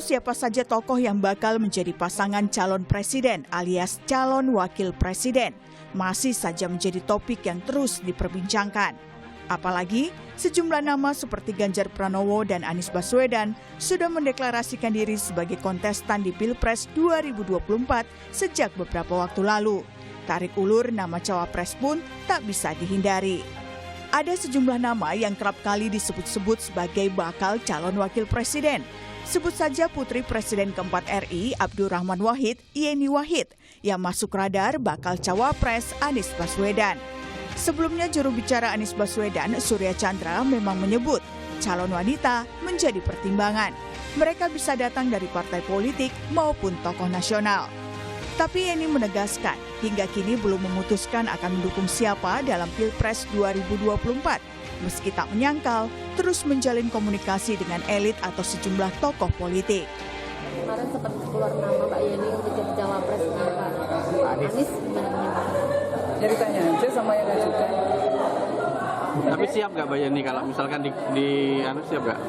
siapa saja tokoh yang bakal menjadi pasangan calon presiden alias calon wakil presiden masih saja menjadi topik yang terus diperbincangkan. Apalagi sejumlah nama seperti Ganjar Pranowo dan Anies Baswedan sudah mendeklarasikan diri sebagai kontestan di Pilpres 2024 sejak beberapa waktu lalu. Tarik ulur nama cawapres pun tak bisa dihindari. Ada sejumlah nama yang kerap kali disebut-sebut sebagai bakal calon wakil presiden. Sebut saja Putri Presiden keempat RI Abdurrahman Wahid, Yeni Wahid, yang masuk radar bakal cawapres Anies Baswedan. Sebelumnya juru bicara Anies Baswedan, Surya Chandra, memang menyebut calon wanita menjadi pertimbangan. Mereka bisa datang dari partai politik maupun tokoh nasional. Tapi Yeni menegaskan, hingga kini belum memutuskan akan mendukung siapa dalam Pilpres 2024. Meski tak menyangkal, terus menjalin komunikasi dengan elit atau sejumlah tokoh politik. Kemarin sempat keluar nama Mbak Yeni untuk jadi cawapres Pak Anies, gimana menurut? Jadi tanya aja sama yang ngajukan. Tapi siap nggak Mbak Yeni kalau misalkan di siap nggak?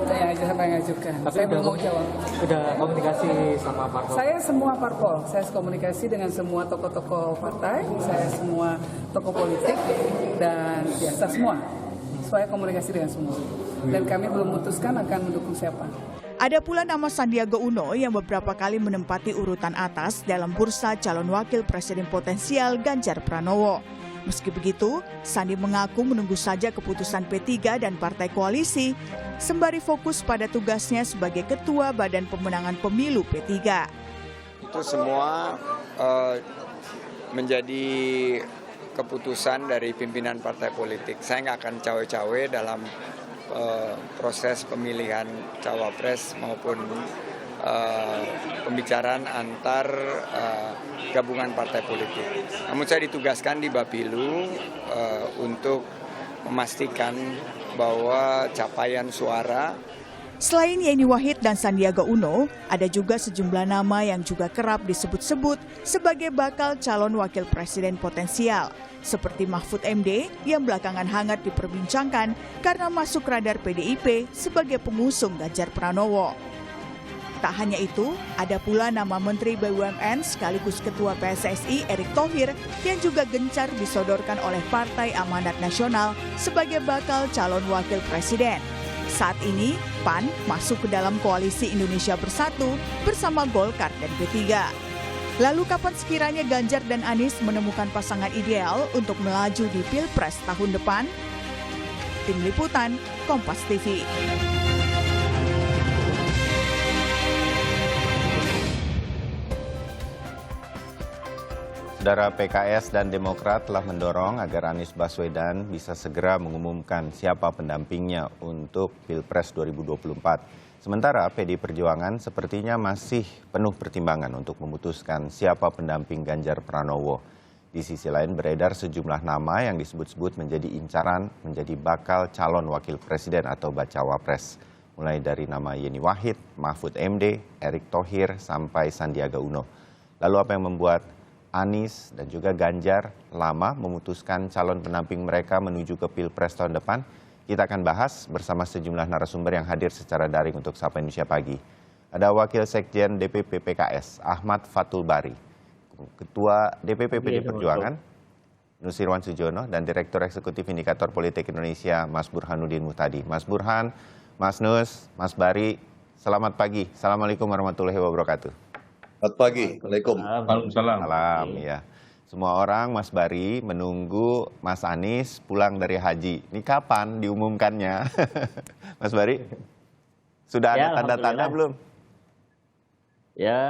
Tanya aja sama yang ngajukan. Tapi saya belum mau jawab. Udah komunikasi sama parpol? Saya semua parpol. Saya komunikasi dengan semua tokoh-tokoh partai, saya semua tokoh politik, dan biasa semua. Saya komunikasi dengan semua. Dan kami belum memutuskan akan mendukung siapa. Ada pula nama Sandiaga Uno yang beberapa kali menempati urutan atas dalam bursa calon wakil presiden potensial Ganjar Pranowo. Meski begitu, Sandi mengaku menunggu saja keputusan P3 dan partai koalisi, sembari fokus pada tugasnya sebagai Ketua Badan Pemenangan Pemilu P3. Itu semua menjadi keputusan dari pimpinan partai politik. Saya nggak akan cawe-cawe dalam proses pemilihan cawapres maupun pembicaraan antar gabungan partai politik. Namun saya ditugaskan di Bapilu untuk memastikan bahwa capaian suara. Selain Yeni Wahid dan Sandiaga Uno, ada juga sejumlah nama yang juga kerap disebut-sebut sebagai bakal calon wakil presiden potensial, seperti Mahfud MD yang belakangan hangat diperbincangkan karena masuk radar PDIP sebagai pengusung Ganjar Pranowo. Tak hanya itu, ada pula nama Menteri BUMN sekaligus Ketua PSSI Erick Thohir yang juga gencar disodorkan oleh Partai Amanat Nasional sebagai bakal calon wakil presiden. Saat ini, PAN masuk ke dalam koalisi Indonesia Bersatu bersama Golkar dan P3. Lalu kapan sekiranya Ganjar dan Anies menemukan pasangan ideal untuk melaju di Pilpres tahun depan? Tim Liputan, Kompas TV. Saudara, PKS dan Demokrat telah mendorong agar Anies Baswedan bisa segera mengumumkan siapa pendampingnya untuk Pilpres 2024. Sementara PD Perjuangan sepertinya masih penuh pertimbangan untuk memutuskan siapa pendamping Ganjar Pranowo. Di sisi lain beredar sejumlah nama yang disebut-sebut menjadi incaran menjadi bakal calon wakil presiden atau bacawapres. Mulai dari nama Yeni Wahid, Mahfud MD, Erick Thohir, sampai Sandiaga Uno. Lalu apa yang membuat Anies dan juga Ganjar lama memutuskan calon pendamping mereka menuju ke Pilpres tahun depan? Kita akan bahas bersama sejumlah narasumber yang hadir secara daring untuk Sapa Indonesia Pagi. Ada Wakil Sekjen DPP PKS, Ahmad Fathul Bari, Ketua DPP PD Perjuangan, Nusirwan Sujono, dan Direktur Eksekutif Indikator Politik Indonesia, Mas Burhanuddin Muhtadi. Mas Burhan, Mas Nus, Mas Bari, selamat pagi. Assalamualaikum warahmatullahi wabarakatuh. Selamat pagi. Waalaikumsalam. Waalaikumsalam. Salam, ya. Semua orang, Mas Bari, menunggu Mas Anies pulang dari haji. Ini kapan diumumkannya? Mas Bari, sudah ada tanda-tanda belum? Ya,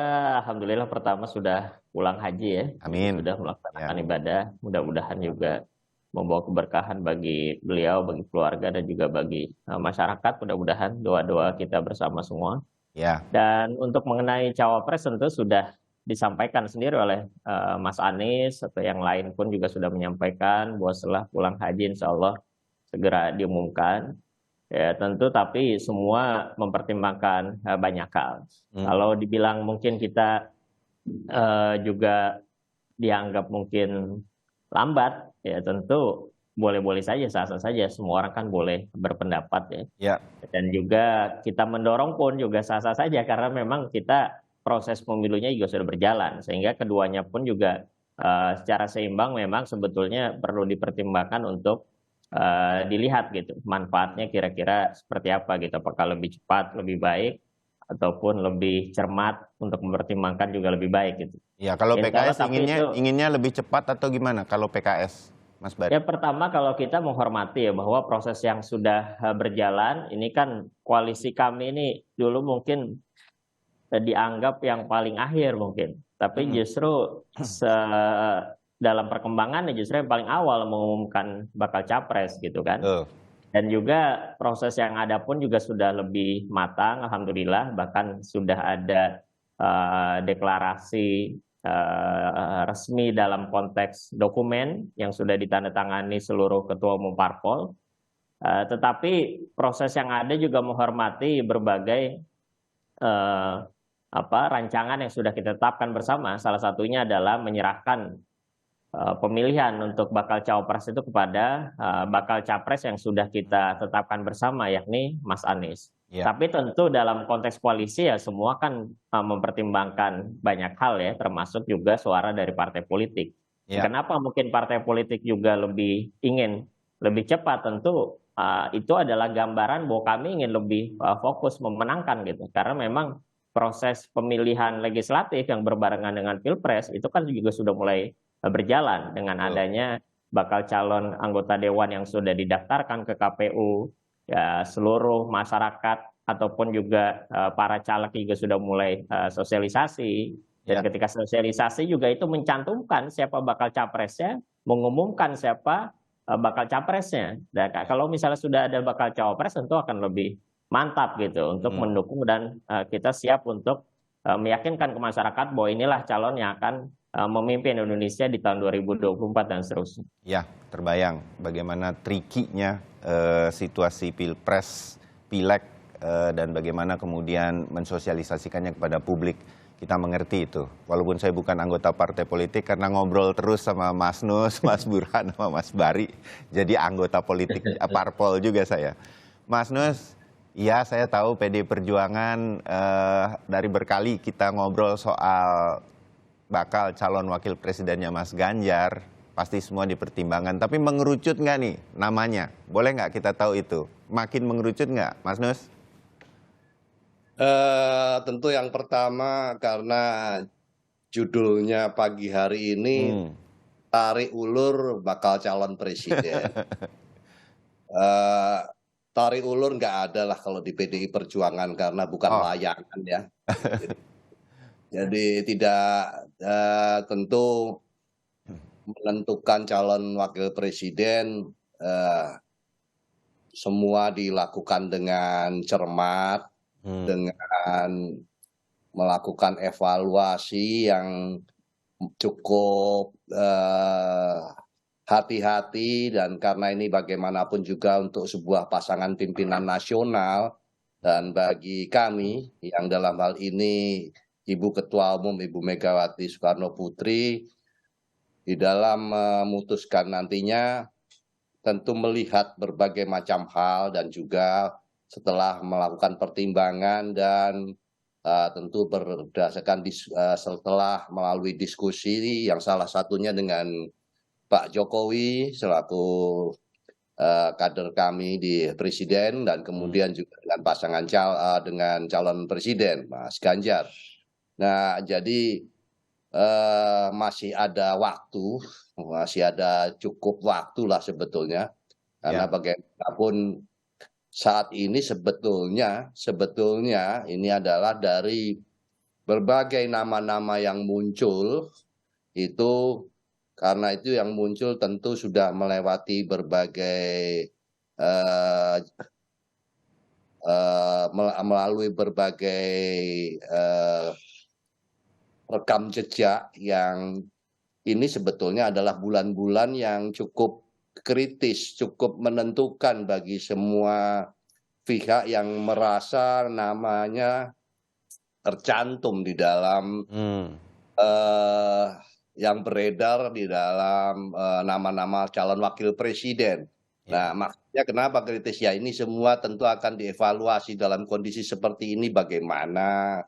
alhamdulillah pertama sudah pulang haji ya. Amin. Sudah melaksanakan ibadah. Mudah-mudahan juga membawa keberkahan bagi beliau, bagi keluarga, dan juga bagi masyarakat. Mudah-mudahan doa-doa kita bersama semua. Ya. Dan untuk mengenai cawapres tentu sudah disampaikan sendiri oleh Mas Anies atau yang lain pun juga sudah menyampaikan bahwa setelah pulang haji insya Allah segera diumumkan. Ya tentu tapi semua mempertimbangkan banyak hal. Kalau dibilang mungkin kita juga dianggap mungkin lambat, ya tentu boleh-boleh saja, sah-sah saja. Semua orang kan boleh berpendapat ya. Ya, Dan juga kita mendorong pun juga sah-sah saja karena memang kita proses pemilunya juga sudah berjalan sehingga keduanya pun juga secara seimbang memang sebetulnya perlu dipertimbangkan untuk dilihat gitu manfaatnya kira-kira seperti apa gitu, apakah lebih cepat, lebih baik ataupun lebih cermat untuk mempertimbangkan juga lebih baik gitu. ya kalau Insya Allah, PKS tapi itu inginnya lebih cepat atau gimana kalau PKS, Mas Bari? ya pertama kalau kita menghormati ya bahwa proses yang sudah berjalan ini kan koalisi kami ini dulu mungkin dianggap yang paling akhir mungkin, tapi justru dalam perkembangannya justru yang paling awal mengumumkan bakal capres gitu kan. Dan juga proses yang ada pun juga sudah lebih matang, alhamdulillah. Bahkan sudah ada deklarasi resmi dalam konteks dokumen yang sudah ditandatangani seluruh ketua umum parpol. Tetapi proses yang ada juga menghormati berbagai rancangan yang sudah kita tetapkan bersama. Salah satunya adalah menyerahkan pemilihan untuk bakal cawapres itu kepada bakal capres yang sudah kita tetapkan bersama, yakni Mas Anies. Ya. Tapi tentu dalam konteks koalisi ya semua kan mempertimbangkan banyak hal ya, termasuk juga suara dari partai politik. Ya. Kenapa mungkin partai politik juga lebih ingin lebih cepat? Tentu itu adalah gambaran bahwa kami ingin lebih fokus memenangkan gitu. Karena memang proses pemilihan legislatif yang berbarengan dengan Pilpres itu kan juga sudah mulai berjalan dengan adanya bakal calon anggota dewan yang sudah didaftarkan ke KPU, ya seluruh masyarakat ataupun juga para caleg juga sudah mulai sosialisasi. Dan ketika sosialisasi juga itu mencantumkan siapa bakal capresnya, mengumumkan siapa bakal capresnya. Dan kalau misalnya sudah ada bakal cawapres tentu akan lebih mantap gitu untuk mendukung dan kita siap untuk meyakinkan ke masyarakat bahwa inilah calon yang akan memimpin Indonesia di tahun 2024 dan seterusnya. Ya, terbayang bagaimana trikinya situasi Pilpres, Pileg, dan bagaimana kemudian mensosialisasikannya kepada publik. Kita mengerti itu. Walaupun saya bukan anggota partai politik, karena ngobrol terus sama Mas Nus, Mas Burhan, sama Mas Bari, jadi anggota politik parpol juga saya. Mas Nus, ya saya tahu PD Perjuangan dari berkali kita ngobrol soal bakal calon wakil presidennya Mas Ganjar, pasti semua dipertimbangkan. Tapi mengerucut nggak nih namanya? Boleh nggak kita tahu itu? Makin mengerucut nggak, Mas Nus? Tentu yang pertama karena judulnya pagi hari ini tarik ulur bakal calon presiden. Tarik ulur nggak ada lah kalau di PDI Perjuangan karena bukan layangan ya. Jadi tidak tentu menentukan calon wakil presiden semua dilakukan dengan cermat, dengan melakukan evaluasi yang cukup hati-hati, dan karena ini bagaimanapun juga untuk sebuah pasangan pimpinan nasional, dan bagi kami yang dalam hal ini Ibu Ketua Umum Ibu Megawati Soekarno Putri di dalam memutuskan nantinya tentu melihat berbagai macam hal dan juga setelah melakukan pertimbangan dan tentu berdasarkan setelah melalui diskusi yang salah satunya dengan Pak Jokowi selaku kader kami di presiden dan kemudian juga dengan pasangan dengan calon presiden Mas Ganjar. Nah, jadi masih ada waktu, masih ada cukup waktu lah sebetulnya, karena bagaimanapun saat ini sebetulnya ini adalah dari berbagai nama-nama yang muncul itu, karena itu yang muncul tentu sudah melewati berbagai melalui berbagai rekam jejak yang ini sebetulnya adalah bulan-bulan yang cukup kritis, cukup menentukan bagi semua pihak yang merasa namanya tercantum di dalam yang beredar di dalam nama-nama calon wakil presiden. Nah, maksudnya kenapa kritis? Ya ini semua tentu akan dievaluasi dalam kondisi seperti ini bagaimana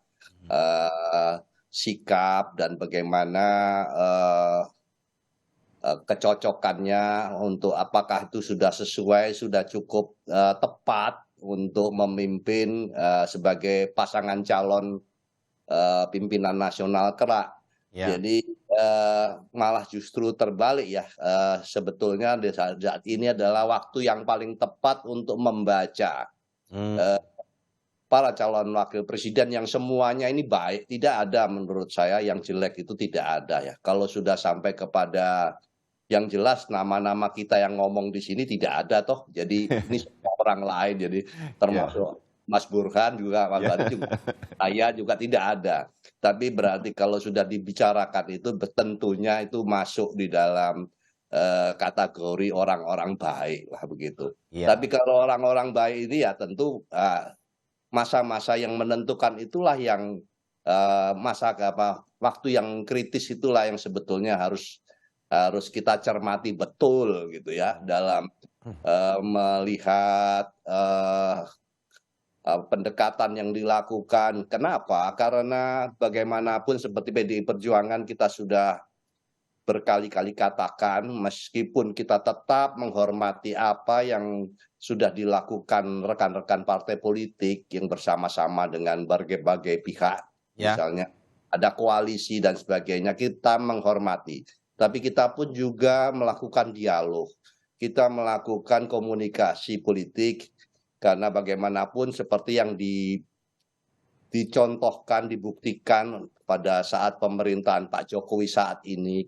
sikap dan bagaimana kecocokannya untuk apakah itu sudah sesuai, sudah cukup tepat untuk memimpin sebagai pasangan calon pimpinan nasional kelak. Jadi malah justru terbalik ya, sebetulnya di saat ini adalah waktu yang paling tepat untuk membaca para calon wakil presiden yang semuanya ini baik. Tidak ada menurut saya yang jelek, itu tidak ada ya. Kalau sudah sampai kepada yang jelas nama-nama kita yang ngomong di sini tidak ada toh. Jadi ini semua orang lain, jadi termasuk Mas Burhan juga, Mas Bari juga, saya juga tidak ada. Tapi berarti kalau sudah dibicarakan itu tentunya itu masuk di dalam kategori orang-orang baik lah begitu. Tapi kalau orang-orang baik ini ya tentu masa-masa yang menentukan itulah yang waktu yang kritis itulah yang sebetulnya harus kita cermati betul gitu ya dalam melihat pendekatan yang dilakukan. Kenapa? Karena bagaimanapun seperti PDI Perjuangan kita sudah berkali-kali katakan, meskipun kita tetap menghormati apa yang sudah dilakukan rekan-rekan partai politik yang bersama-sama dengan berbagai pihak, misalnya ada koalisi dan sebagainya, kita menghormati. Tapi kita pun juga melakukan dialog, kita melakukan komunikasi politik, karena bagaimanapun seperti yang dicontohkan, dibuktikan pada saat pemerintahan Pak Jokowi saat ini,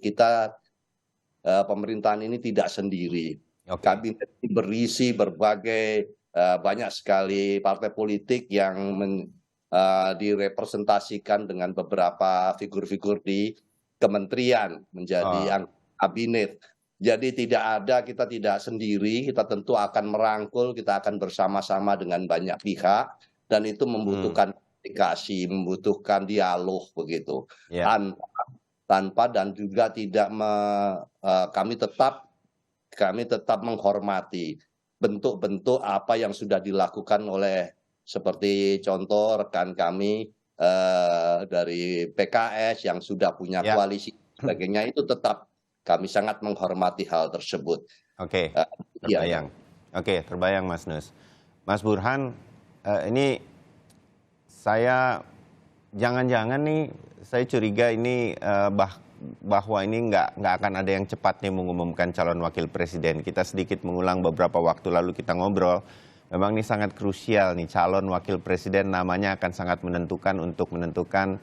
pemerintahan ini tidak sendiri. Kabinet ini berisi berbagai banyak sekali partai politik yang direpresentasikan dengan beberapa figur-figur di kementerian menjadi kabinet. Jadi kita tidak sendiri, kita tentu akan merangkul, kita akan bersama-sama dengan banyak pihak, dan itu membutuhkan komunikasi, membutuhkan dialog begitu. Tanpa dan juga tidak kami tetap menghormati bentuk-bentuk apa yang sudah dilakukan oleh seperti contoh rekan kami dari PKS yang sudah punya koalisi sebagainya, itu tetap kami sangat menghormati hal tersebut. Terbayang. Terbayang Mas Nus. Mas Burhan, ini saya jangan-jangan nih saya curiga ini bahwa ini nggak akan ada yang cepat nih mengumumkan calon wakil presiden. Kita sedikit mengulang beberapa waktu lalu kita ngobrol. Memang ini sangat krusial nih, calon wakil presiden namanya akan sangat menentukan untuk menentukan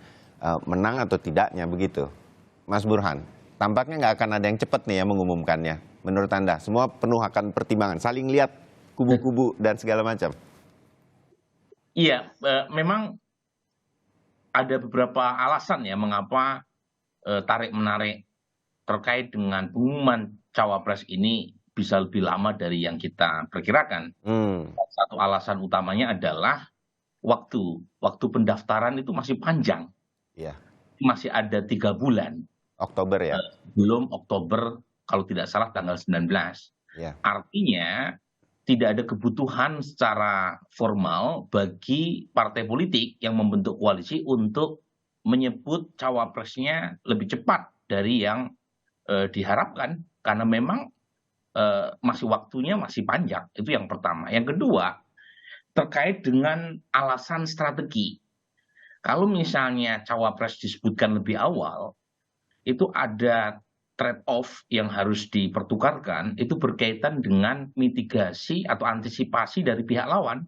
menang atau tidaknya begitu. Mas Burhan, tampaknya nggak akan ada yang cepat nih yang mengumumkannya. Menurut Anda, semua penuh akan pertimbangan, saling lihat kubu-kubu dan segala macam. Iya, memang ada beberapa alasan ya mengapa tarik-menarik terkait dengan pengumuman cawapres ini bisa lebih lama dari yang kita perkirakan. Satu alasan utamanya adalah waktu pendaftaran itu masih panjang. Masih ada 3 bulan. Oktober ya? Belum Oktober, kalau tidak salah tanggal 19. Artinya tidak ada kebutuhan secara formal bagi partai politik yang membentuk koalisi untuk menyebut cawapresnya lebih cepat dari yang diharapkan. Karena memang masih waktunya masih panjang. Itu yang pertama. Yang kedua, terkait dengan alasan strategi. Kalau misalnya cawapres disebutkan lebih awal, itu ada trade-off yang harus dipertukarkan, itu berkaitan dengan mitigasi atau antisipasi dari pihak lawan,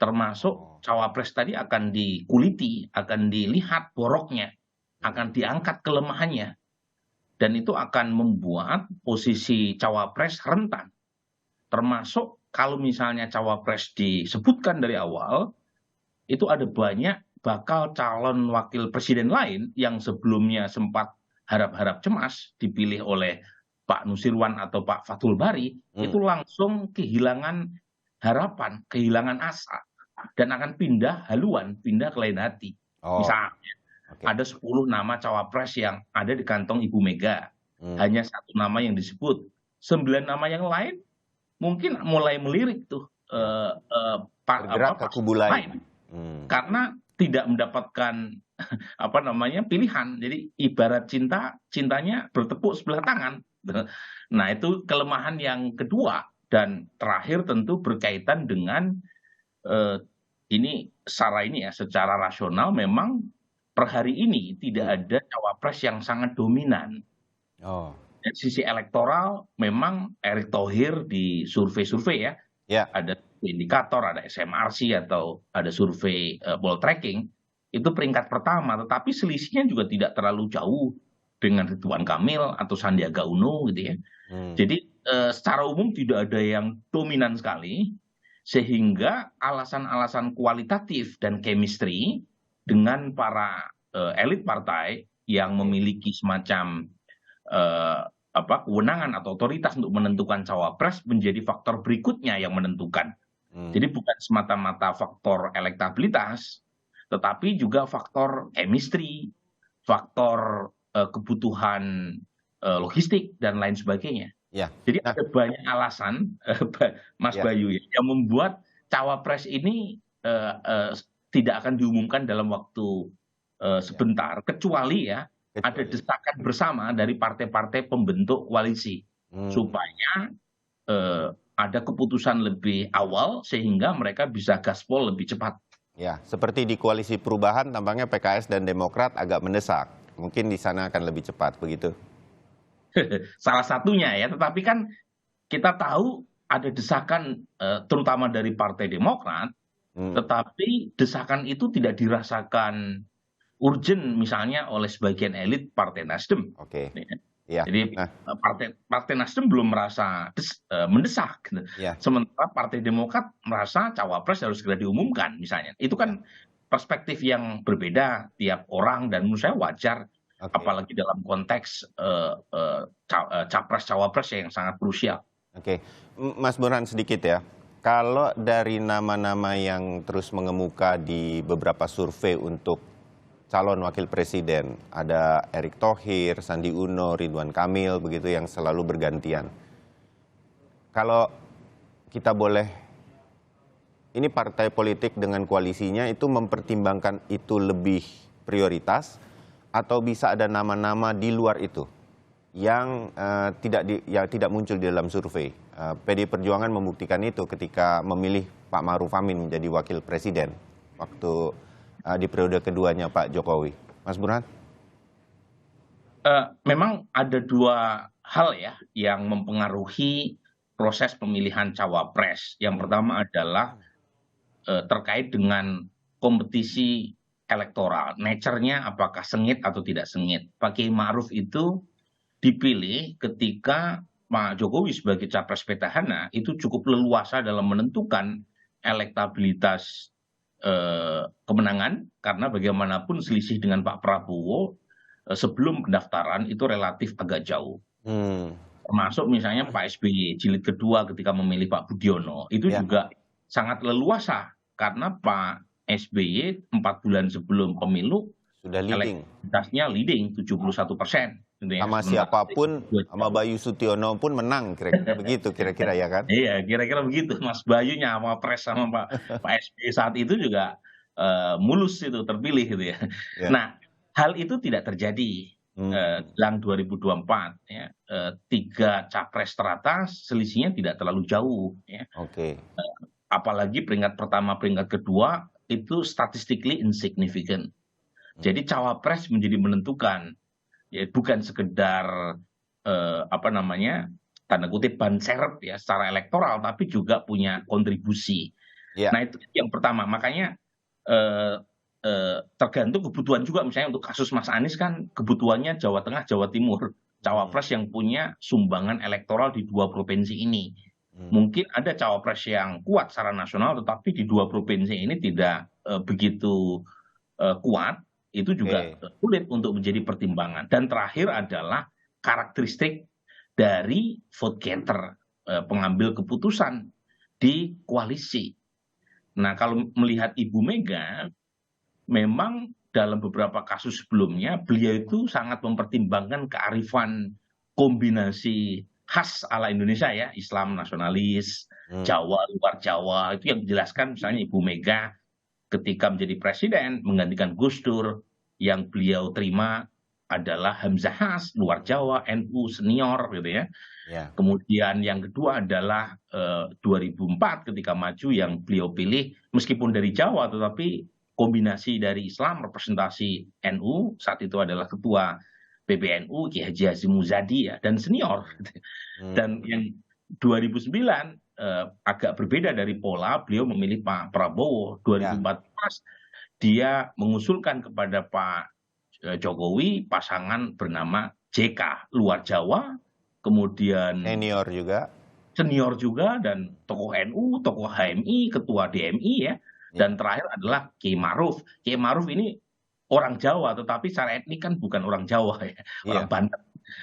termasuk cawapres tadi akan dikuliti, akan dilihat boroknya, akan diangkat kelemahannya, dan itu akan membuat posisi cawapres rentan. Termasuk kalau misalnya cawapres disebutkan dari awal, itu ada banyak bakal calon wakil presiden lain yang sebelumnya sempat harap-harap cemas dipilih oleh Pak Nusirwan atau Pak Fathul Bari, itu langsung kehilangan harapan, kehilangan asa, dan akan pindah haluan, pindah ke lain hati. Misalnya, ada 10 nama cawapres yang ada di kantong Ibu Mega. Hanya 1 nama yang disebut. 9 nama yang lain mungkin mulai melirik tuh bergerak ke kubu lain. Karena tidak mendapatkan pilihan. Jadi ibarat cintanya bertepuk sebelah tangan. Nah, itu kelemahan yang kedua. Dan terakhir tentu berkaitan dengan secara rasional memang per hari ini tidak ada cawapres yang sangat dominan. Dari sisi elektoral memang Erick Thohir di survei-survei ada indikator, ada SMRC atau ada survei poltreking itu peringkat pertama, tetapi selisihnya juga tidak terlalu jauh dengan Ridwan Kamil atau Sandiaga Uno gitu ya. Jadi secara umum tidak ada yang dominan sekali, sehingga alasan-alasan kualitatif dan chemistry dengan para elit partai yang memiliki semacam kewenangan atau otoritas untuk menentukan cawapres menjadi faktor berikutnya yang menentukan. Jadi bukan semata-mata faktor elektabilitas, tetapi juga faktor chemistry, faktor kebutuhan logistik dan lain sebagainya. Jadi ada banyak alasan, Mas Bayu, yang membuat cawapres ini tidak akan diumumkan dalam waktu sebentar, kecuali ada desakan bersama dari partai-partai pembentuk koalisi supaya ada keputusan lebih awal sehingga mereka bisa gaspol lebih cepat. Ya, seperti di koalisi perubahan tampaknya PKS dan Demokrat agak mendesak. Mungkin di sana akan lebih cepat, begitu? Salah satunya ya, tetapi kan kita tahu ada desakan terutama dari Partai Demokrat, tetapi desakan itu tidak dirasakan urgent misalnya oleh sebagian elit Partai Nasdem. Jadi Partai Nasdem belum merasa mendesak. Sementara Partai Demokrat merasa cawapres harus segera diumumkan misalnya. Itu kan perspektif yang berbeda tiap orang dan menurut saya wajar. Apalagi dalam konteks capres-cawapres yang sangat krusial. Mas Burhan sedikit ya. Kalau dari nama-nama yang terus mengemuka di beberapa survei untuk calon wakil presiden, ada Erick Thohir, Sandi Uno, Ridwan Kamil, begitu yang selalu bergantian. Kalau kita boleh, ini partai politik dengan koalisinya itu mempertimbangkan itu lebih prioritas, atau bisa ada nama-nama di luar itu yang tidak muncul di dalam survei. PDI Perjuangan membuktikan itu ketika memilih Pak Ma'ruf Amin menjadi wakil presiden waktu di periode keduanya Pak Jokowi. Mas Burhan? Memang ada 2 hal ya yang mempengaruhi proses pemilihan cawapres. Yang pertama adalah terkait dengan kompetisi elektoral, nature-nya apakah sengit atau tidak sengit. Pak Kiai Ma'ruf itu dipilih ketika Pak Jokowi sebagai capres petahana itu cukup leluasa dalam menentukan elektabilitas kemenangan, karena bagaimanapun selisih dengan Pak Prabowo sebelum pendaftaran itu relatif agak jauh. Termasuk misalnya Pak SBY jilid kedua ketika memilih Pak Budiono itu juga sangat leluasa karena Pak SBY 4 bulan sebelum pemilu sudah leading, elektabilitasnya leading 71%. Sama siapapun, sama Bayu Sutiono pun menang, kira-kira begitu kira-kira ya kan? Iya, kira-kira begitu. Mas Bayunya sama Pres sama Pak SBY saat itu juga mulus itu terpilih gitu ya. Nah, hal itu tidak terjadi jelang 2024 ya. 3 capres teratas selisihnya tidak terlalu jauh ya. Apalagi peringkat pertama, peringkat kedua itu statistically insignificant. Jadi cawapres menjadi menentukan, ya bukan sekedar tanda kutip ban serep ya secara elektoral, tapi juga punya kontribusi. Nah itu yang pertama. Makanya tergantung kebutuhan juga, misalnya untuk kasus Mas Anies kan kebutuhannya Jawa Tengah, Jawa Timur, cawapres yang punya sumbangan elektoral di 2 provinsi ini. Mungkin ada cawapres yang kuat secara nasional, tetapi di 2 provinsi ini tidak begitu kuat, itu juga sulit untuk menjadi pertimbangan. Dan terakhir adalah karakteristik dari vote getter, pengambil keputusan di koalisi. Nah kalau melihat Ibu Mega, memang dalam beberapa kasus sebelumnya beliau itu sangat mempertimbangkan kearifan kombinasi khas ala Indonesia ya, Islam nasionalis, Jawa, luar Jawa, itu yang dijelaskan misalnya Ibu Mega ketika menjadi presiden menggantikan Gus Dur, yang beliau terima adalah Hamzah Has, luar Jawa, NU senior gitu ya. Kemudian yang kedua adalah 2004 ketika maju yang beliau pilih meskipun dari Jawa tetapi kombinasi dari Islam, representasi NU, saat itu adalah ketua PBNU Ki Haji Hashim Muzadi ya, dan senior. Dan yang 2009 agak berbeda dari pola, beliau memilih Pak Prabowo. 2014 dia mengusulkan kepada Pak Jokowi pasangan bernama JK, luar Jawa, kemudian senior juga dan tokoh NU, tokoh HMI, ketua DMI ya. Dan terakhir adalah Kiai Ma'ruf. Kiai Ma'ruf ini orang Jawa, tetapi secara etnik kan bukan orang Jawa ya, orang Banten.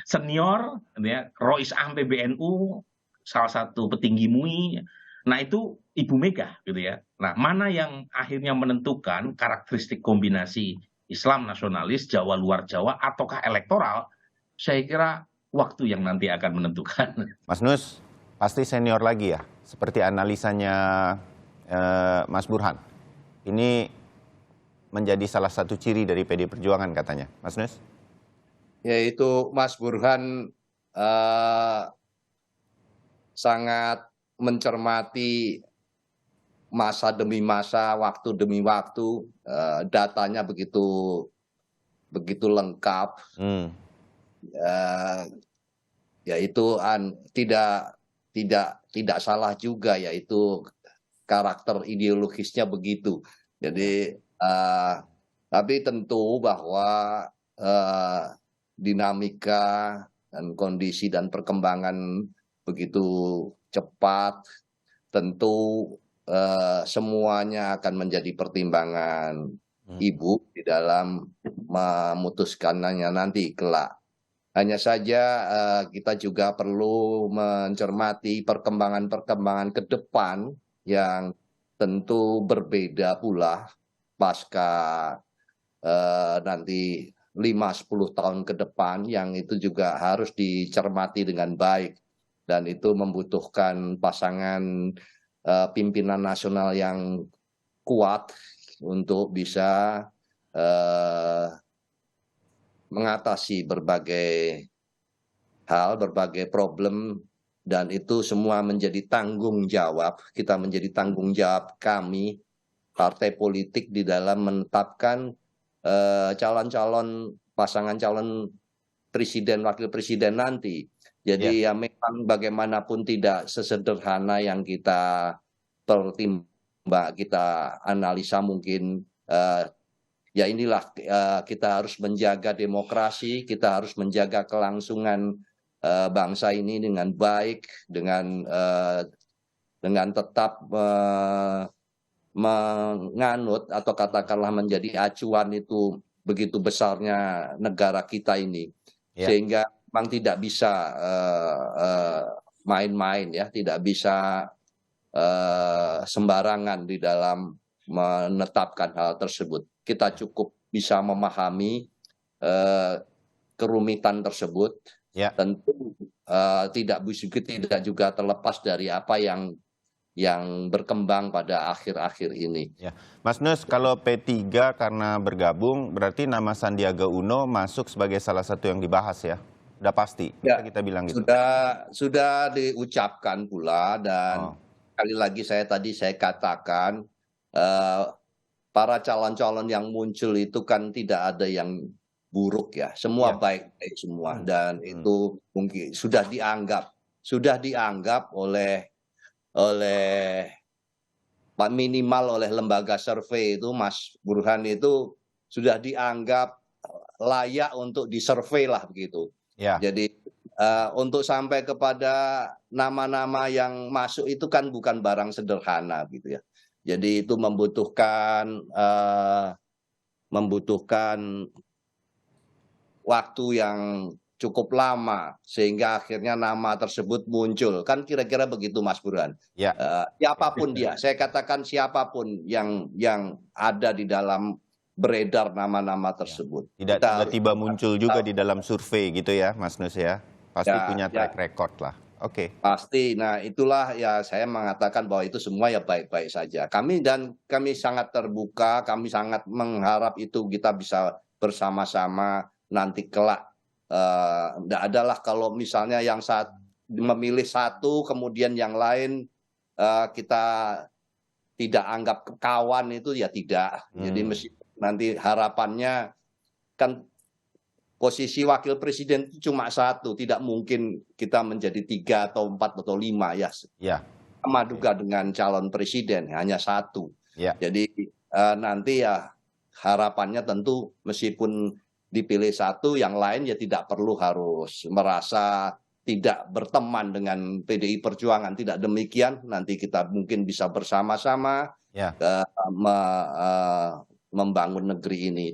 Senior, ya, Rois Am PBNU, salah satu petinggi MUI. Nah itu Ibu Mega gitu ya. Nah mana yang akhirnya menentukan karakteristik kombinasi Islam nasionalis, Jawa luar Jawa, ataukah elektoral? Saya kira waktu yang nanti akan menentukan. Mas Nus, pasti senior lagi ya, seperti analisanya Mas Burhan. Ini menjadi salah satu ciri dari PD Perjuangan katanya, Mas Nus? Yaitu Mas Burhan sangat mencermati masa demi masa, waktu demi waktu, datanya begitu lengkap. Yaitu tidak salah juga, yaitu karakter ideologisnya begitu. Jadi tapi tentu bahwa dinamika dan kondisi dan perkembangan begitu cepat, tentu semuanya akan menjadi pertimbangan Ibu di dalam memutuskannya nanti kelak. Hanya saja kita juga perlu mencermati perkembangan-perkembangan ke depan yang tentu berbeda pula pasca nanti 5-10 tahun ke depan, yang itu juga harus dicermati dengan baik, dan itu membutuhkan pasangan pimpinan nasional yang kuat untuk bisa mengatasi berbagai hal, berbagai problem, dan itu semua menjadi tanggung jawab kita, menjadi tanggung jawab kami partai politik di dalam menetapkan calon-calon pasangan calon presiden, wakil presiden nanti. Jadi ya memang bagaimanapun tidak sesederhana yang kita pertimbang, kita analisa mungkin. Ya inilah kita harus menjaga demokrasi, kita harus menjaga kelangsungan bangsa ini dengan baik, dengan tetap menganut atau katakanlah menjadi acuan itu begitu besarnya negara kita ini, sehingga memang tidak bisa main-main ya, tidak bisa sembarangan di dalam menetapkan hal tersebut. Kita cukup bisa memahami kerumitan tersebut. Tentu tidak juga terlepas dari apa yang berkembang pada akhir-akhir ini. Mas Nus, kalau P3 karena bergabung, berarti nama Sandiaga Uno masuk sebagai salah satu yang dibahas ya? Udah pasti, kita bilang gitu. Sudah diucapkan pula, dan sekali lagi saya katakan, para calon-calon yang muncul itu kan tidak ada yang buruk ya, semua baik-baik semua, dan itu mungkin sudah dianggap oleh minimal oleh lembaga survei itu, Mas Burhan itu sudah dianggap layak untuk disurvei lah begitu. Jadi untuk sampai kepada nama-nama yang masuk itu kan bukan barang sederhana gitu ya. Jadi itu membutuhkan waktu yang cukup lama sehingga akhirnya nama tersebut muncul. Kan kira-kira begitu Mas Burhan. Siapapun dia, saya katakan siapapun yang ada di dalam beredar nama-nama tersebut. Tidak tiba-tiba muncul juga di dalam survei gitu ya, Mas Nus ya. Pasti punya track record lah. Oke. Pasti. Nah, itulah ya saya mengatakan bahwa itu semua ya baik-baik saja. Kami sangat terbuka, kami sangat mengharap itu kita bisa bersama-sama nanti kelak. Tidak adalah kalau misalnya yang memilih satu, kemudian yang lain kita tidak anggap kawan, itu ya tidak. Jadi nanti harapannya kan posisi wakil presiden itu cuma satu, tidak mungkin kita menjadi 3 atau 4 atau 5 ya. Sama juga dengan calon presiden hanya satu. Jadi nanti ya harapannya tentu meskipun dipilih satu, yang lain ya tidak perlu harus merasa tidak berteman dengan PDI Perjuangan. Tidak demikian, nanti kita mungkin bisa bersama-sama membangun negeri ini.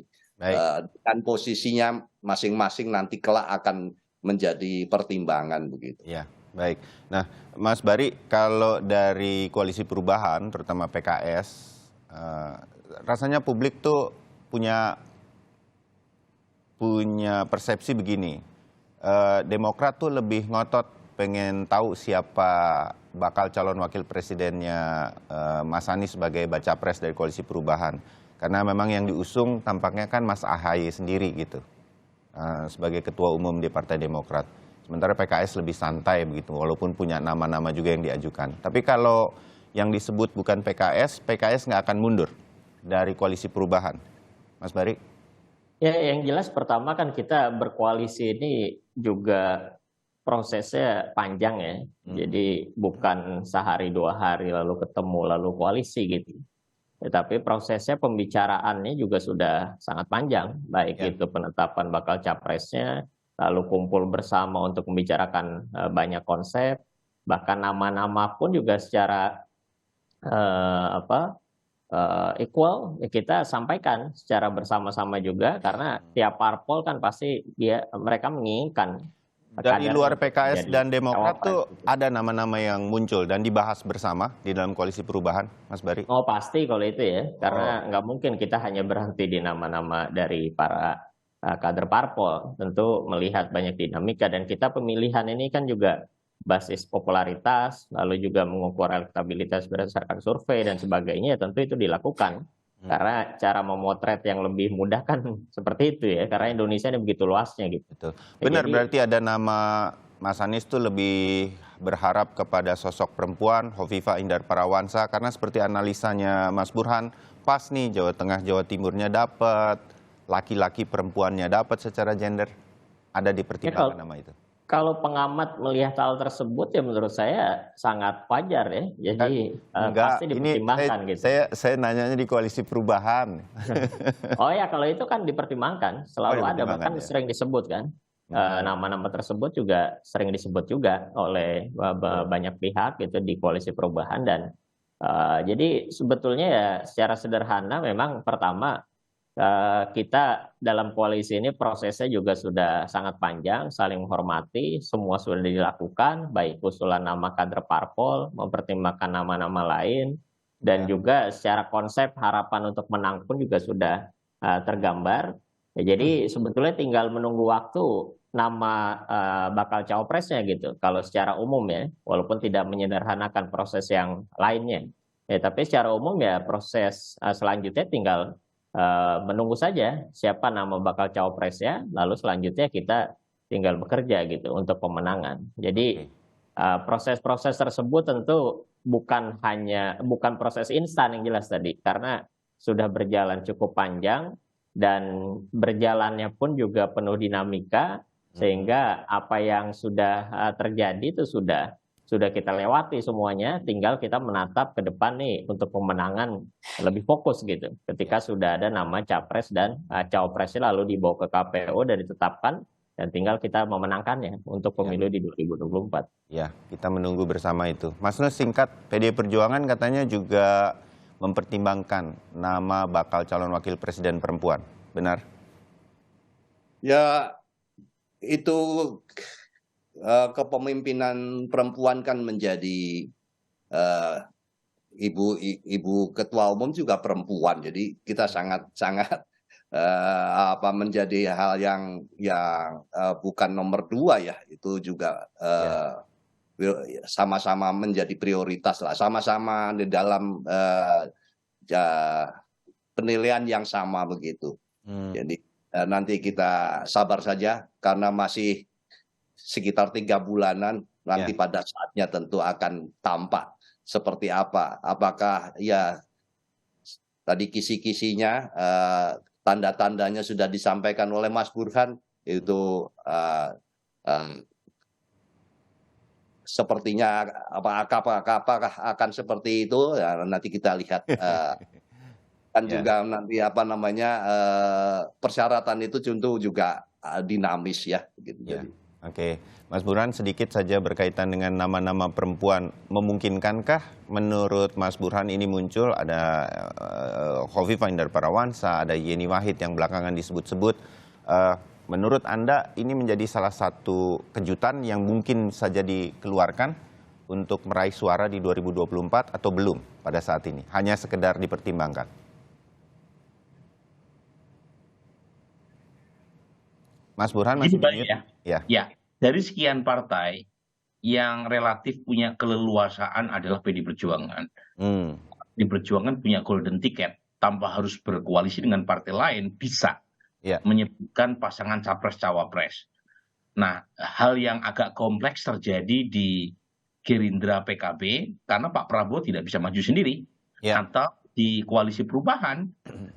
Dan posisinya masing-masing nanti kelak akan menjadi pertimbangan begitu. Ya, baik. Nah, Mas Bari, kalau dari Koalisi Perubahan, terutama PKS, rasanya publik tuh punya persepsi begini. Demokrat tuh lebih ngotot pengen tahu siapa bakal calon wakil presidennya Mas Anies sebagai baca pres dari Koalisi Perubahan. Karena memang yang diusung tampaknya kan Mas AHY sendiri gitu, sebagai ketua umum di Partai Demokrat. Sementara PKS lebih santai begitu, walaupun punya nama-nama juga yang diajukan. Tapi kalau yang disebut bukan PKS nggak akan mundur dari Koalisi Perubahan. Mas Bari? Ya, yang jelas pertama kan kita berkoalisi ini juga prosesnya panjang ya. Jadi bukan sehari 2 hari lalu ketemu lalu koalisi gitu. Tetapi prosesnya pembicaraannya juga sudah sangat panjang, baik itu penetapan bakal capresnya, lalu kumpul bersama untuk membicarakan banyak konsep, bahkan nama-nama pun juga secara equal ya kita sampaikan secara bersama-sama juga, karena tiap parpol kan pasti mereka menginginkan. Dari luar PKS dan Demokrat tuh ada nama-nama yang muncul dan dibahas bersama di dalam Koalisi Perubahan, Mas Bari? Oh pasti kalau itu ya, karena nggak mungkin kita hanya berhenti di nama-nama dari para kader parpol. Tentu melihat banyak dinamika, dan kita pemilihan ini kan juga basis popularitas, lalu juga mengukur elektabilitas berdasarkan survei dan sebagainya, tentu itu dilakukan. Karena cara memotret yang lebih mudah kan seperti itu ya, karena Indonesia ini begitu luasnya gitu. Betul. Benar, berarti ada nama Mas Anies tuh lebih berharap kepada sosok perempuan, Hovifah Indar Parawansa, karena seperti analisanya Mas Burhan, pas nih Jawa Tengah, Jawa Timurnya dapat, laki-laki perempuannya dapat secara gender, ada di pertimbangan nama itu. Kalau pengamat melihat hal tersebut ya menurut saya sangat wajar ya. Jadi pasti dipertimbangkan gitu. Saya nanyanya di Koalisi Perubahan. Oh ya, kalau itu kan dipertimbangkan, selalu ada, bahkan sering disebut kan. Nama-nama tersebut juga sering disebut juga oleh banyak pihak gitu di Koalisi Perubahan. Dan jadi sebetulnya ya secara sederhana memang pertama kita dalam koalisi ini prosesnya juga sudah sangat panjang, saling menghormati, semua sudah dilakukan, baik usulan nama kader parpol, mempertimbangkan nama-nama lain, dan juga secara konsep harapan untuk menang pun juga sudah tergambar. Ya, jadi sebetulnya tinggal menunggu waktu nama bakal cawapresnya gitu, kalau secara umum ya, walaupun tidak menyederhanakan proses yang lainnya. Ya, tapi secara umum ya proses selanjutnya tinggal menunggu saja siapa nama bakal cawapresnya, lalu selanjutnya kita tinggal bekerja gitu untuk pemenangan. Jadi proses-proses tersebut tentu bukan proses instan yang jelas tadi, karena sudah berjalan cukup panjang dan berjalannya pun juga penuh dinamika, sehingga apa yang sudah terjadi itu sudah kita lewati semuanya, tinggal kita menatap ke depan nih untuk pemenangan lebih fokus gitu. Ketika sudah ada nama capres dan cawapresnya lalu dibawa ke KPU dan ditetapkan, dan tinggal kita memenangkannya untuk pemilu di 2024. Ya, kita menunggu bersama itu. Mas Nus, singkat, PDI Perjuangan katanya juga mempertimbangkan nama bakal calon wakil presiden perempuan, benar? Ya, itu kepemimpinan perempuan kan menjadi ibu ketua umum juga perempuan, jadi kita sangat menjadi hal yang bukan nomor 2 ya, itu juga sama-sama menjadi prioritas lah, sama-sama di dalam penilaian yang sama begitu. Jadi nanti kita sabar saja karena masih sekitar 3 bulanan, nanti pada saatnya tentu akan tampak seperti apa. Apakah ya tadi kisi-kisinya, tanda-tandanya sudah disampaikan oleh Mas Burhan, itu sepertinya apakah akan seperti itu, ya, nanti kita lihat. Dan juga nanti persyaratan itu tentu juga dinamis ya. Gitu. Ya. Oke, Mas Burhan, sedikit saja berkaitan dengan nama-nama perempuan, memungkinkankah menurut Mas Burhan ini muncul? Ada Khofifah Indar Parawansa, ada Yeni Wahid yang belakangan disebut-sebut. Menurut Anda ini menjadi salah satu kejutan yang mungkin saja dikeluarkan untuk meraih suara di 2024 atau belum pada saat ini? Hanya sekedar dipertimbangkan. Mas Burhan masih banyak ya. Dari sekian partai yang relatif punya keleluasaan adalah PD Perjuangan. PD Perjuangan punya golden ticket tanpa harus berkoalisi dengan partai lain, bisa menyebutkan pasangan capres-cawapres. Nah, hal yang agak kompleks terjadi di Gerindra PKB karena Pak Prabowo tidak bisa maju sendiri, atau di koalisi perubahan.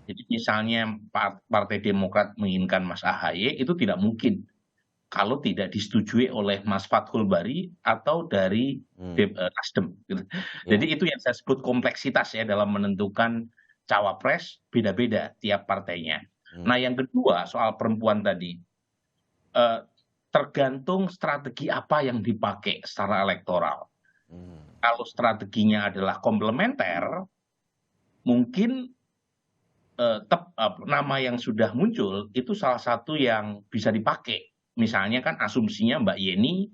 Jadi misalnya Partai Demokrat menginginkan Mas AHY, itu tidak mungkin kalau tidak disetujui oleh Mas Fathul Bari atau dari Nasdem. Jadi itu yang saya sebut kompleksitas ya dalam menentukan cawapres, beda-beda tiap partainya. Nah yang kedua soal perempuan tadi, tergantung strategi apa yang dipakai secara elektoral. Kalau strateginya adalah komplementer, mungkin nama yang sudah muncul itu salah satu yang bisa dipakai. Misalnya kan asumsinya Mbak Yeni,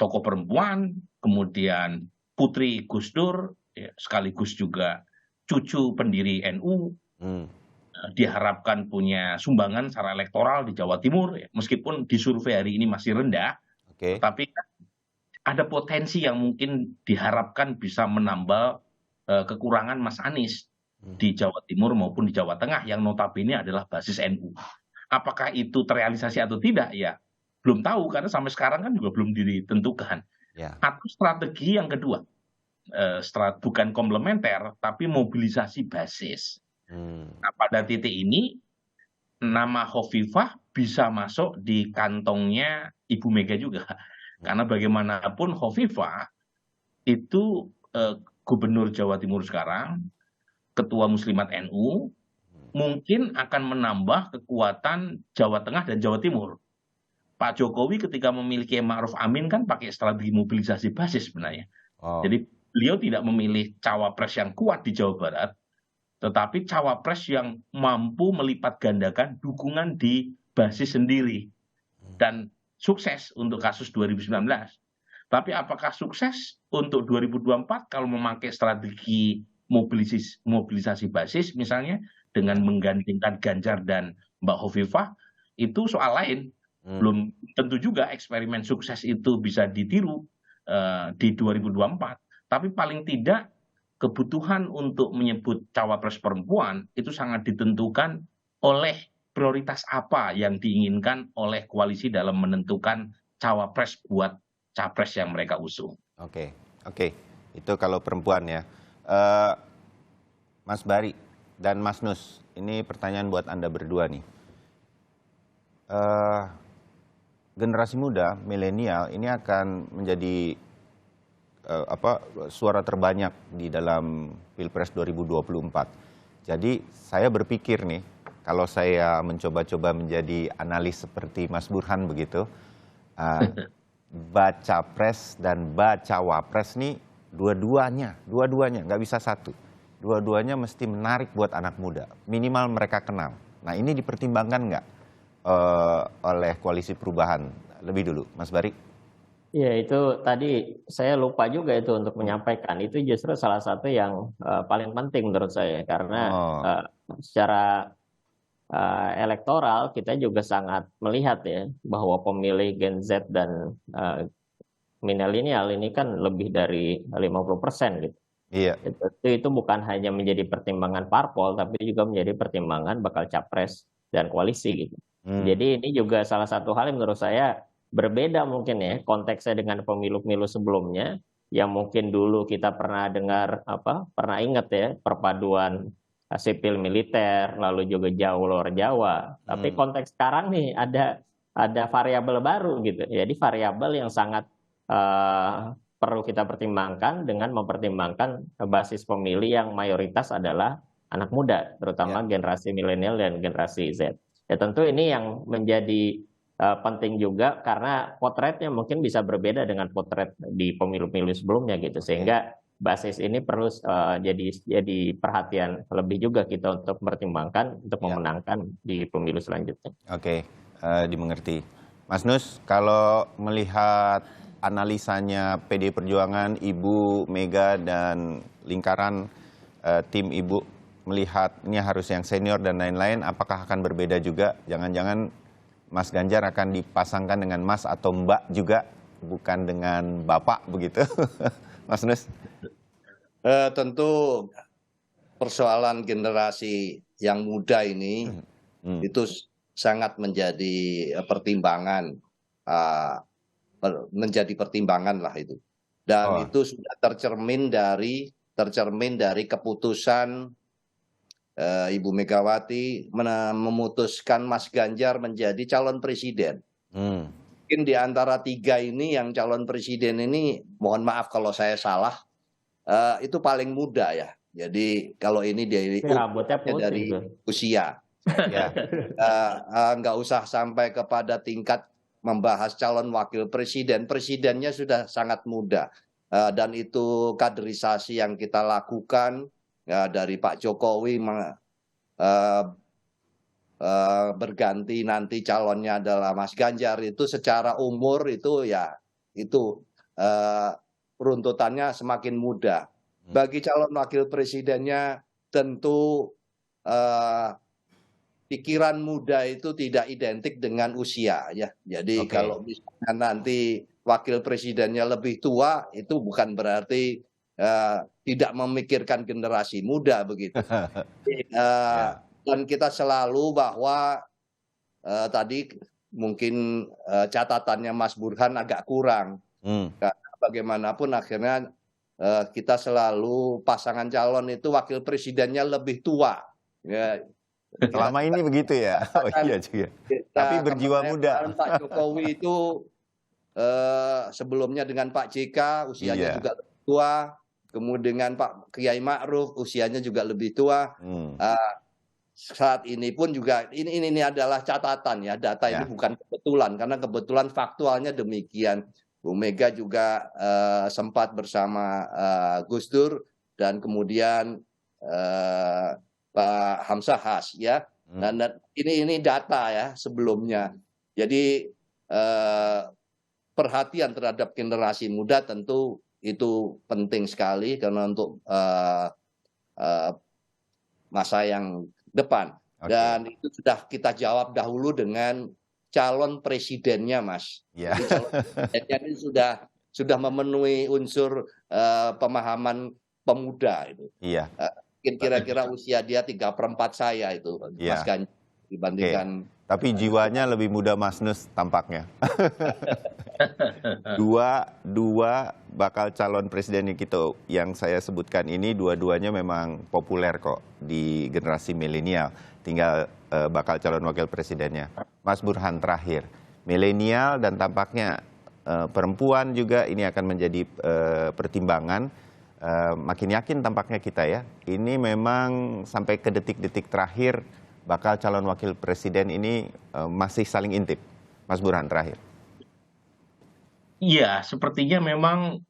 tokoh perempuan, kemudian putri Gus Dur, sekaligus juga cucu pendiri NU, diharapkan punya sumbangan secara elektoral di Jawa Timur, meskipun di survei hari ini masih rendah, tapi ada potensi yang mungkin diharapkan bisa menambah kekurangan Mas Anies di Jawa Timur maupun di Jawa Tengah yang notabene adalah basis NU. Apakah itu terrealisasi atau tidak? Ya belum tahu karena sampai sekarang kan juga belum ditentukan. Atau strategi yang kedua, bukan komplementer tapi mobilisasi basis. Nah, pada titik ini nama Khofifah bisa masuk di kantongnya Ibu Mega juga, karena bagaimanapun Khofifah itu Gubernur Jawa Timur sekarang, Ketua Muslimat NU, mungkin akan menambah kekuatan Jawa Tengah dan Jawa Timur. Pak Jokowi ketika memiliki Ma'ruf Amin kan pakai strategi mobilisasi basis sebenarnya. Jadi beliau tidak memilih cawapres yang kuat di Jawa Barat, tetapi cawapres yang mampu melipat gandakan dukungan di basis sendiri. Dan sukses untuk kasus 2019. Tapi apakah sukses untuk 2024 kalau memakai strategi mobilisasi basis misalnya dengan menggandingkan Ganjar dan Mbak Khofifah, itu soal lain. Belum tentu juga eksperimen sukses itu bisa ditiru di 2024. Tapi paling tidak kebutuhan untuk menyebut cawapres perempuan itu sangat ditentukan oleh prioritas apa yang diinginkan oleh koalisi dalam menentukan cawapres buat capres yang mereka usung. Oke. Itu kalau perempuan ya. Mas Bari dan Mas Nus, ini pertanyaan buat Anda berdua nih. Generasi muda, milenial, ini akan menjadi suara terbanyak di dalam Pilpres 2024. Jadi saya berpikir nih, kalau saya mencoba-coba menjadi analis seperti Mas Burhan begitu, baca pres dan baca wapres nih dua-duanya nggak bisa satu. Dua-duanya mesti menarik buat anak muda, minimal mereka kenal. Nah ini dipertimbangkan nggak oleh koalisi perubahan? Lebih dulu, Mas Bari. Ya itu tadi saya lupa juga itu untuk menyampaikan. Itu justru salah satu yang paling penting menurut saya. Karena secara elektoral kita juga sangat melihat ya bahwa pemilih Gen Z dan milenial ini kan lebih dari 50% gitu. Iya. Itu bukan hanya menjadi pertimbangan parpol, tapi juga menjadi pertimbangan bakal capres dan koalisi gitu. Jadi ini juga salah satu hal yang menurut saya berbeda mungkin ya konteksnya dengan pemilu-pemilu sebelumnya, yang mungkin dulu kita pernah dengar pernah ingat ya perpaduan sipil militer, lalu juga Jawa luar Jawa. Tapi konteks sekarang nih ada variabel baru gitu. Jadi variabel yang sangat perlu kita pertimbangkan dengan mempertimbangkan basis pemilih yang mayoritas adalah anak muda, terutama generasi milenial dan generasi Z. Ya tentu ini yang menjadi penting juga karena potretnya mungkin bisa berbeda dengan potret di pemilu-pemilu sebelumnya gitu, sehingga basis ini perlu jadi perhatian lebih juga kita untuk mempertimbangkan untuk memenangkan di pemilu selanjutnya. Oke, dimengerti. Mas Nus, kalau melihat analisanya PD Perjuangan, Ibu Mega dan lingkaran tim Ibu melihat ini harus yang senior dan lain-lain, apakah akan berbeda juga? Jangan-jangan Mas Ganjar akan dipasangkan dengan Mas atau Mbak juga, bukan dengan Bapak begitu, Mas Nus? Tentu persoalan generasi yang muda ini itu sangat menjadi pertimbangan, lah itu. Dan itu sudah tercermin dari keputusan Ibu Megawati memutuskan Mas Ganjar menjadi calon presiden. Mungkin di antara tiga ini yang calon presiden ini, mohon maaf kalau saya salah, itu paling muda ya. Jadi kalau ini dari usia, nggak usah sampai kepada tingkat membahas calon wakil presiden. Presidennya sudah sangat muda, dan itu kaderisasi yang kita lakukan. Dari Pak Jokowi berganti nanti calonnya adalah Mas Ganjar, itu secara umur itu ya itu runtutannya semakin mudah. Bagi calon wakil presidennya tentu pikiran muda itu tidak identik dengan usia ya. Jadi kalau misalnya nanti wakil presidennya lebih tua, itu bukan berarti tidak memikirkan generasi muda begitu. Dan kita selalu bahwa tadi mungkin catatannya Mas Burhan agak kurang. Karena bagaimanapun akhirnya kita selalu pasangan calon itu wakil presidennya lebih tua. Ya. Selama ini begitu ya? Oh iya juga. Tapi berjiwa muda. Pak Jokowi itu sebelumnya dengan Pak JK usianya juga lebih tua. Kemudian dengan Pak Kiai Ma'ruf usianya juga lebih tua. Saat ini pun juga ini adalah catatan ya, data ini bukan kebetulan, karena kebetulan faktualnya demikian. Bu Mega juga sempat bersama Gus Dur dan kemudian Pak Hamzahas ya. Dan ini data ya sebelumnya. Jadi perhatian terhadap generasi muda tentu itu penting sekali karena untuk masa yang depan. Dan itu sudah kita jawab dahulu dengan calon presidennya, Mas. Jadi calon presidennya ini sudah memenuhi unsur pemahaman pemuda itu. Mungkin kira-kira usia dia 3/4 saya itu, Mas Ganjar, dibandingkan. Tapi jiwanya lebih muda Mas Nus tampaknya. Dua bakal calon presiden yang saya sebutkan ini dua-duanya memang populer kok di generasi milenial. Tinggal bakal calon wakil presidennya. Mas Burhan terakhir, milenial dan tampaknya perempuan juga ini akan menjadi pertimbangan. Makin yakin tampaknya kita ya. Ini memang sampai ke detik-detik terakhir bakal calon wakil presiden ini masih saling intip. Mas Burhan terakhir. Iya, sepertinya memang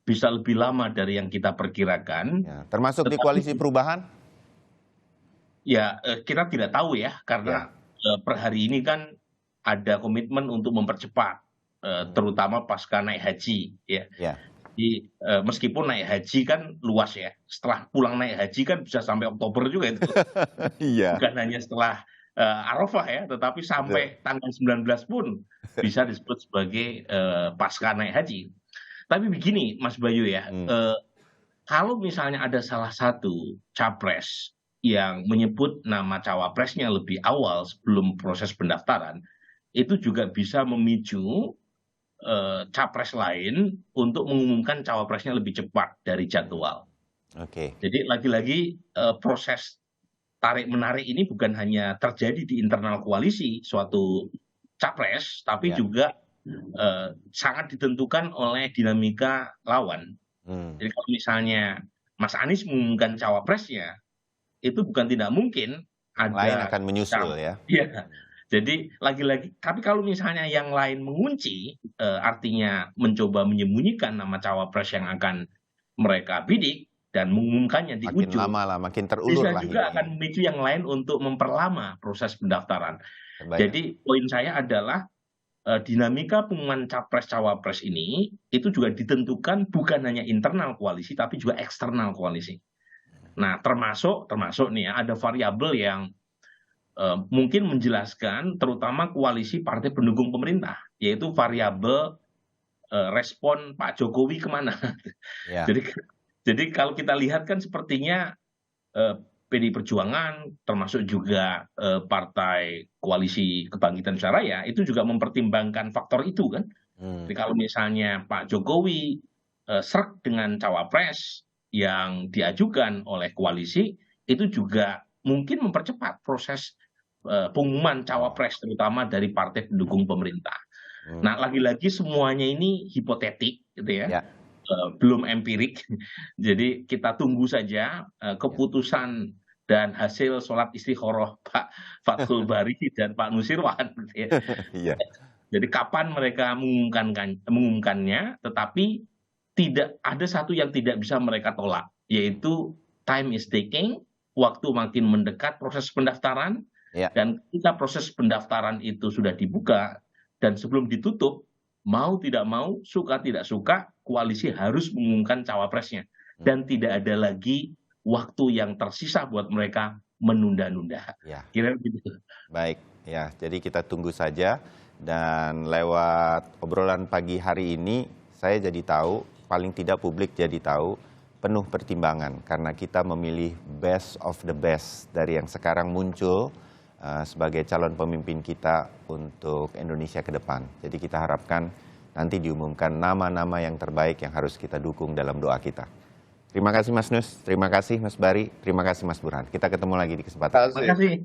bisa lebih lama dari yang kita perkirakan. Ya, termasuk di koalisi perubahan? Ya, kita tidak tahu ya, karena per hari ini kan ada komitmen untuk mempercepat, terutama pasca naik haji. Ya. Jadi, meskipun naik haji kan luas ya, setelah pulang naik haji kan bisa sampai Oktober juga itu. Bukan hanya setelah Arafah ya, tetapi sampai tanggal 19 pun bisa disebut sebagai pasca naik haji. Tapi begini Mas Bayu ya, kalau misalnya ada salah satu capres yang menyebut nama cawapresnya lebih awal sebelum proses pendaftaran, itu juga bisa memicu capres lain untuk mengumumkan cawapresnya lebih cepat dari jadwal. Jadi lagi-lagi proses tarik-menarik ini bukan hanya terjadi di internal koalisi suatu capres, tapi juga sangat ditentukan oleh dinamika lawan. Jadi kalau misalnya Mas Anies mengumumkan cawapresnya, itu bukan tidak mungkin ada lain akan menyusul ya. Iya. Jadi lagi-lagi, tapi kalau misalnya yang lain mengunci, artinya mencoba menyembunyikan nama cawapres yang akan mereka bidik dan mengumumkannya di ujung, lama lah, makin terulur bisa lah juga ini. akan memicu yang lain untuk memperlama proses pendaftaran. Jadi poin saya adalah dinamika pengumuman capres cawapres ini itu juga ditentukan bukan hanya internal koalisi tapi juga eksternal koalisi. Nah, termasuk nih ya, ada variabel yang mungkin menjelaskan terutama koalisi partai pendukung pemerintah, yaitu variabel respon Pak Jokowi kemana. Jadi kalau kita lihat kan sepertinya PDI Perjuangan termasuk juga partai koalisi Kebangkitan Nusantara ya itu juga mempertimbangkan faktor itu kan. Jadi kalau misalnya Pak Jokowi srek dengan cawapres yang diajukan oleh koalisi, itu juga mungkin mempercepat proses pengumuman cawapres terutama dari partai pendukung pemerintah. Nah, lagi-lagi semuanya ini hipotetik gitu ya. Belum empirik. Jadi kita tunggu saja keputusan dan hasil sholat istikharah Pak Fathul Bari dan Pak Nusirwan. Gitu ya. Jadi kapan mereka mengumumkannya, tetapi tidak ada satu yang tidak bisa mereka tolak, yaitu time is ticking, waktu makin mendekat proses pendaftaran, dan ketika proses pendaftaran itu sudah dibuka dan sebelum ditutup, mau tidak mau, suka tidak suka, koalisi harus mengumumkan cawapresnya dan tidak ada lagi waktu yang tersisa buat mereka menunda-nunda. Kira begitu. Baik, ya. Jadi kita tunggu saja dan lewat obrolan pagi hari ini saya jadi tahu, paling tidak publik jadi tahu penuh pertimbangan karena kita memilih best of the best dari yang sekarang muncul sebagai calon pemimpin kita untuk Indonesia ke depan. Jadi kita harapkan nanti diumumkan nama-nama yang terbaik yang harus kita dukung dalam doa kita. Terima kasih Mas Nus, terima kasih Mas Bari, terima kasih Mas Burhan. Kita ketemu lagi di kesempatan. Terima kasih.